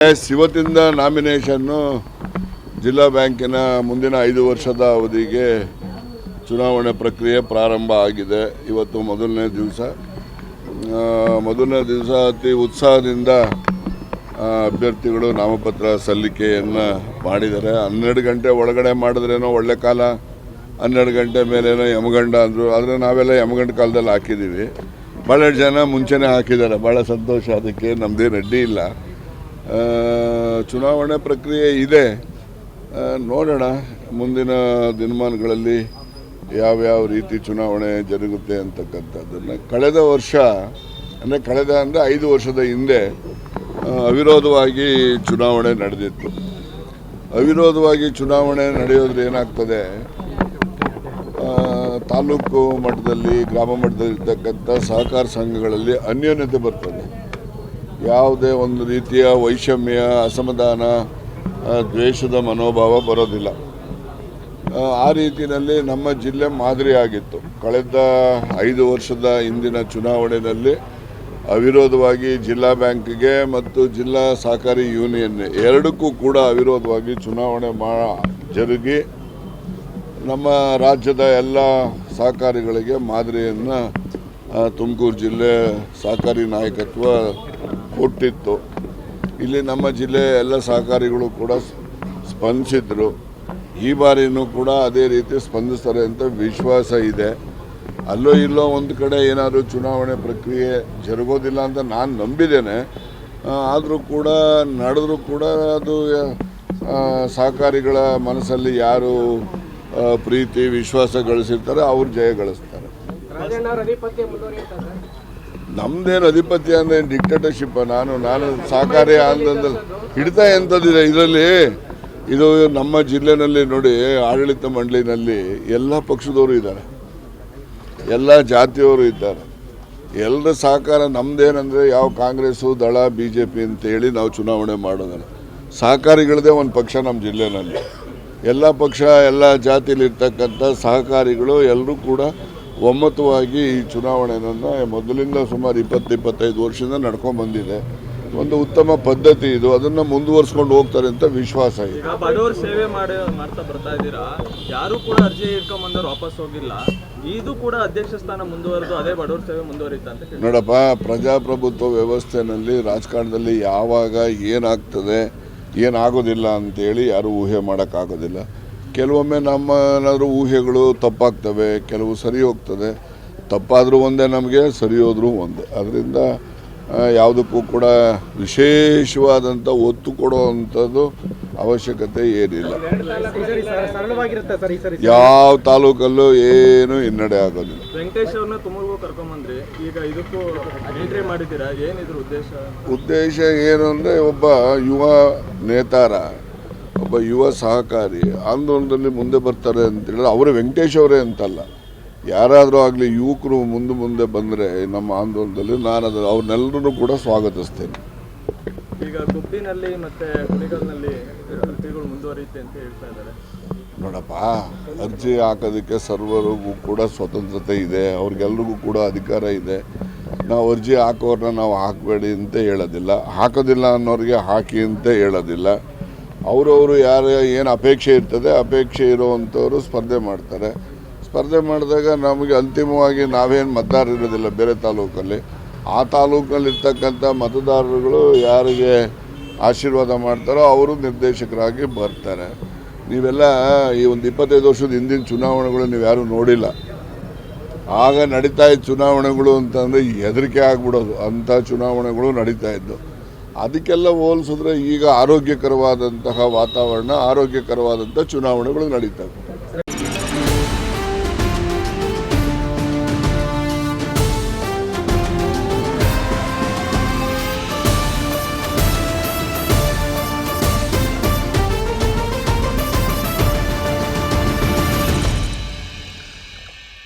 ಇವತ್ತಿಂದ ನಾಮಿನೇಷನ್ನು ಜಿಲ್ಲಾ ಬ್ಯಾಂಕಿನ ಮುಂದಿನ 5 ವರ್ಷದ ಅವಧಿಗೆ ಚುನಾವಣೆ ಪ್ರಕ್ರಿಯೆ ಪ್ರಾರಂಭ ಆಗಿದೆ. ಇವತ್ತು ಮೊದಲನೇ ದಿವಸ ಅತಿ ಉತ್ಸಾಹದಿಂದ ಅಭ್ಯರ್ಥಿಗಳು ನಾಮಪತ್ರ ಸಲ್ಲಿಕೆಯನ್ನು ಮಾಡಿದ್ದಾರೆ. 12 ಗಂಟೆ ಒಳಗಡೆ ಮಾಡಿದ್ರೇನೋ ಒಳ್ಳೆ ಕಾಲ, 12 ಗಂಟೆ ಮೇಲೇನೋ ಯಮಗಂಡ ಅಂದರು. ಆದರೆ ನಾವೆಲ್ಲ ಯಮಗಂಡ ಕಾಲದಲ್ಲಿ ಹಾಕಿದ್ದೀವಿ. ಭಾಳ ಜನ ಮುಂಚೆನೇ ಹಾಕಿದ್ದಾರೆ, ಭಾಳ ಸಂತೋಷ. ಅದಕ್ಕೆ ನಮ್ಮದೇನು ಅಡ್ಡಿ ಇಲ್ಲ. ಚುನಾವಣೆ ಪ್ರಕ್ರಿಯೆ ಇದೆ, ನೋಡೋಣ ಮುಂದಿನ ದಿನಮಾನಗಳಲ್ಲಿ ಯಾವ್ಯಾವ ರೀತಿ ಚುನಾವಣೆ ಜರುಗುತ್ತೆ ಅಂತಕ್ಕಂಥದ್ದನ್ನು. ಕಳೆದ 5 ವರ್ಷದ ಹಿಂದೆ ಅವಿರೋಧವಾಗಿ ಚುನಾವಣೆ ನಡೆದಿತ್ತು. ಅವಿರೋಧವಾಗಿ ಚುನಾವಣೆ ನಡೆಯೋದ್ರೆ ಏನಾಗ್ತದೆ, ತಾಲೂಕು ಮಟ್ಟದಲ್ಲಿ ಗ್ರಾಮ ಮಟ್ಟದಲ್ಲಿ ಇರ್ತಕ್ಕಂಥ ಸಹಕಾರ ಸಂಘಗಳಲ್ಲಿ ಅನ್ಯೋನ್ಯತೆ ಬರ್ತದೆ. ಯಾವುದೇ ಒಂದು ರೀತಿಯ ವೈಷಮ್ಯ, ಅಸಮಾಧಾನ, ದ್ವೇಷದ ಮನೋಭಾವ ಬರೋದಿಲ್ಲ. ಆ ರೀತಿಯಲ್ಲಿ ನಮ್ಮ ಜಿಲ್ಲೆ ಮಾದರಿಯಾಗಿತ್ತು. ಕಳೆದ 5 ವರ್ಷದ ಹಿಂದಿನ ಚುನಾವಣೆಯಲ್ಲಿ ಅವಿರೋಧವಾಗಿ ಜಿಲ್ಲಾ ಬ್ಯಾಂಕ್ಗೆ ಮತ್ತು ಜಿಲ್ಲಾ ಸಹಕಾರಿ ಯೂನಿಯನ್ ಎರಡಕ್ಕೂ ಕೂಡ ಅವಿರೋಧವಾಗಿ ಚುನಾವಣೆ ಜರುಗಿ ನಮ್ಮ ರಾಜ್ಯದ ಎಲ್ಲ ಸಹಕಾರಿಗಳಿಗೆ ಮಾದರಿಯನ್ನು ತುಮಕೂರು ಜಿಲ್ಲೆ ಸಹಕಾರಿ ನಾಯಕತ್ವ ಕೊಟ್ಟಿತ್ತು. ಇಲ್ಲಿ ನಮ್ಮ ಜಿಲ್ಲೆಯ ಎಲ್ಲ ಸಹಕಾರಿಗಳು ಕೂಡ ಸ್ಪಂದಿಸಿದ್ರು. ಈ ಬಾರಿನೂ ಕೂಡ ಅದೇ ರೀತಿ ಸ್ಪಂದಿಸ್ತಾರೆ ಅಂತ ವಿಶ್ವಾಸ ಇದೆ. ಅಲ್ಲೋ ಇಲ್ಲೋ ಒಂದು ಕಡೆ ಏನಾದರೂ ಚುನಾವಣೆ ಪ್ರಕ್ರಿಯೆ ಜರುಗೋದಿಲ್ಲ ಅಂತ ನಾನು ನಂಬಿದ್ದೇನೆ. ಆದರೂ ಕೂಡ ನಡೆದರೂ ಕೂಡ ಅದು ಸಹಕಾರಿಗಳ ಮನಸ್ಸಲ್ಲಿ ಯಾರು ಪ್ರೀತಿ ವಿಶ್ವಾಸ ಗಳಿಸಿರ್ತಾರೆ ಅವ್ರು ಜಯ ಗಳಿಸ್ತಾರೆ. ನಮ್ದೇನು ಅಧಿಪತ್ಯ ಅಂದರೆ ಡಿಕ್ಟೇಟರ್ಶಿಪ್. ನಾನು ಸಹಕಾರಿ ಆಂದೋಲನದಲ್ಲಿ ಹಿಡಿತಾ ಎಂಥದ್ದಿದೆ ಇದರಲ್ಲಿ. ಇದು ನಮ್ಮ ಜಿಲ್ಲೆನಲ್ಲಿ ನೋಡಿ, ಆಡಳಿತ ಮಂಡಳಿನಲ್ಲಿ ಎಲ್ಲ ಪಕ್ಷದವರು ಇದ್ದಾರೆ, ಎಲ್ಲ ಜಾತಿಯವರು ಇದ್ದಾರೆ. ಎಲ್ಲರ ಸಹಕಾರ ನಮ್ಮದೇನೆಂದರೆ ಯಾವ ಕಾಂಗ್ರೆಸ್ಸು ದಳ BJP ಅಂತೇಳಿ ನಾವು ಚುನಾವಣೆ ಮಾಡೋದಲ್ಲ. ಸಹಕಾರಿಗಳದೇ ಒಂದು ಪಕ್ಷ ನಮ್ಮ ಜಿಲ್ಲೆನಲ್ಲಿ. ಎಲ್ಲ ಪಕ್ಷ, ಎಲ್ಲ ಜಾತಿಯಲ್ಲಿರ್ತಕ್ಕಂಥ ಸಹಕಾರಿಗಳು ಎಲ್ಲರೂ ಕೂಡ ಒಮ್ಮತವಾಗಿ ಈ ಚುನಾವಣೆಯನ್ನು ಮೊದಲಿಂದ ಸುಮಾರು 20-25 ವರ್ಷದಿಂದ ನಡ್ಕೊಂಡ್ಬಂದಿದೆ. ಒಂದು ಉತ್ತಮ ಪದ್ಧತಿ ಇದು. ಅದನ್ನು ಮುಂದುವರ್ಸ್ಕೊಂಡು ಹೋಗ್ತಾರೆ ಅಂತ ವಿಶ್ವಾಸ ಇದೆ. ಈಗ ಬಡವರು ಸೇವೆ ಮಾಡ್ತಾ ಬರ್ತಾ ಇದ್ದೀರಾ, ಯಾರು ಕೂಡ ಅರ್ಜಿ ಇಟ್ಕೊಂಡ್ಬಂದವ್ರು ವಾಪಸ್ ಹೋಗಿಲ್ಲ. ಇದು ಕೂಡ ಅಧ್ಯಕ್ಷ ಸ್ಥಾನ ಮುಂದುವರೆದು ಅದೇ ಬಡವರ ಸೇವೆ ಮುಂದುವರಿತಾ ಅಂತ ನೋಡಪ್ಪ, ಪ್ರಜಾಪ್ರಭುತ್ವ ವ್ಯವಸ್ಥೆಯಲ್ಲಿ ರಾಜಕಾರಣದಲ್ಲಿ ಯಾವಾಗ ಏನಾಗ್ತದೆ ಏನಾಗೋದಿಲ್ಲ ಅಂತೇಳಿ ಯಾರೂ ಊಹೆ ಮಾಡೋಕ್ಕಾಗೋದಿಲ್ಲ. ಕೆಲವೊಮ್ಮೆ ನಮ್ಮನಾದರೂ ಊಹೆಗಳು ತಪ್ಪಾಗ್ತವೆ, ಕೆಲವು ಸರಿ ಹೋಗ್ತದೆ. ತಪ್ಪಾದರೂ ಒಂದೇ, ನಮಗೆ ಸರಿ ಹೋದ್ರೂ ಒಂದೇ. ಅದರಿಂದ ಯಾವುದಕ್ಕೂ ಕೂಡ ವಿಶೇಷವಾದಂಥ ಒತ್ತು ಕೊಡುವಂಥದ್ದು ಅವಶ್ಯಕತೆ ಏನಿಲ್ಲ. ಯಾವ ತಾಲೂಕಲ್ಲೂ ಏನು ಹಿನ್ನಡೆ ಆಗೋದಿಲ್ಲ. ವೆಂಕಟೇಶ್ ಅವ್ರನ್ನ ತುಮಕೂರು ಕರ್ಕೊಂಡ್ಬಂದ್ರಿ, ಈಗ ಇದಕ್ಕೂ ಎಂಟ್ರಿ ಮಾಡಿದ್ದೀರಾ, ಏನಿದ್ರ ಉದ್ದೇಶ ಏನು ಅಂದರೆ, ಒಬ್ಬ ಯುವ ನೇತಾರ, ಒಬ್ಬ ಯುವ ಸಹಕಾರಿ ಆಂದೋಲನದಲ್ಲಿ ಮುಂದೆ ಬರ್ತಾರೆ ಅಂತೇಳಿದ್ರೆ ಅವರು ವೆಂಕಟೇಶ್ ಅವರೇ ಅಂತಲ್ಲ, ಯಾರಾದರೂ ಆಗಲಿ ಯುವಕರು ಮುಂದೆ ಬಂದರೆ ನಮ್ಮ ಆಂದೋಲನದಲ್ಲಿ ನಾನು ಅವ್ರನ್ನೆಲ್ಲರೂ ಕೂಡ ಸ್ವಾಗತಿಸ್ತೇನೆ. ಈಗ ಗುಬ್ಬಿನಲ್ಲಿ ಮತ್ತು ಕುಣಿಗಲ್ನಲ್ಲಿ ಅರ್ಜಿಗಳು ಮುಂದುವರಿಯುತ್ತೆ ಅಂತ ಹೇಳ್ತಾ ಇದ್ದಾರೆ. ನೋಡಪ್ಪ, ಅರ್ಜಿ ಹಾಕೋದಕ್ಕೆ ಸರ್ವರಿಗೂ ಕೂಡ ಸ್ವತಂತ್ರತೆ ಇದೆ, ಅವ್ರಿಗೆಲ್ರಿಗೂ ಕೂಡ ಅಧಿಕಾರ ಇದೆ. ನಾವು ಅರ್ಜಿ ಹಾಕೋರನ್ನ ನಾವು ಹಾಕಬೇಡಿ ಅಂತ ಹೇಳೋದಿಲ್ಲ, ಹಾಕೋದಿಲ್ಲ ಅನ್ನೋರಿಗೆ ಹಾಕಿ ಅಂತ ಹೇಳೋದಿಲ್ಲ. ಅವರವರು ಯಾರು ಏನು ಅಪೇಕ್ಷೆ ಇರ್ತದೆ, ಅಪೇಕ್ಷೆ ಇರುವಂಥವರು ಸ್ಪರ್ಧೆ ಮಾಡ್ತಾರೆ. ಸ್ಪರ್ಧೆ ಮಾಡಿದಾಗ ನಮಗೆ ಅಂತಿಮವಾಗಿ ನಾವೇನು ಮತದಾರ ಇರೋದಿಲ್ಲ ಬೇರೆ ತಾಲೂಕಲ್ಲಿ. ಆ ತಾಲೂಕಲ್ಲಿರ್ತಕ್ಕಂಥ ಮತದಾರರುಗಳು ಯಾರಿಗೆ ಆಶೀರ್ವಾದ ಮಾಡ್ತಾರೋ ಅವರು ನಿರ್ದೇಶಕರಾಗಿ ಬರ್ತಾರೆ. ನೀವೆಲ್ಲ ಈ ಒಂದು 25 ವರ್ಷದ ಹಿಂದಿನ ಚುನಾವಣೆಗಳು ನೀವು ಯಾರೂ ನೋಡಿಲ್ಲ. ಆಗ ನಡೀತಾ ಇದ್ದ ಚುನಾವಣೆಗಳು ಅಂತಂದರೆ ಹೆದರಿಕೆ ಆಗ್ಬಿಡೋದು, ಅಂಥ ಚುನಾವಣೆಗಳು ನಡೀತಾ ಇದ್ದು. ಅದಕ್ಕೆಲ್ಲ ಹೋಲಿಸಿದ್ರೆ ಈಗ ಆರೋಗ್ಯಕರವಾದಂತಹ ವಾತಾವರಣ, ಆರೋಗ್ಯಕರವಾದಂಥ ಚುನಾವಣೆಗಳು ನಡೀತವೆ.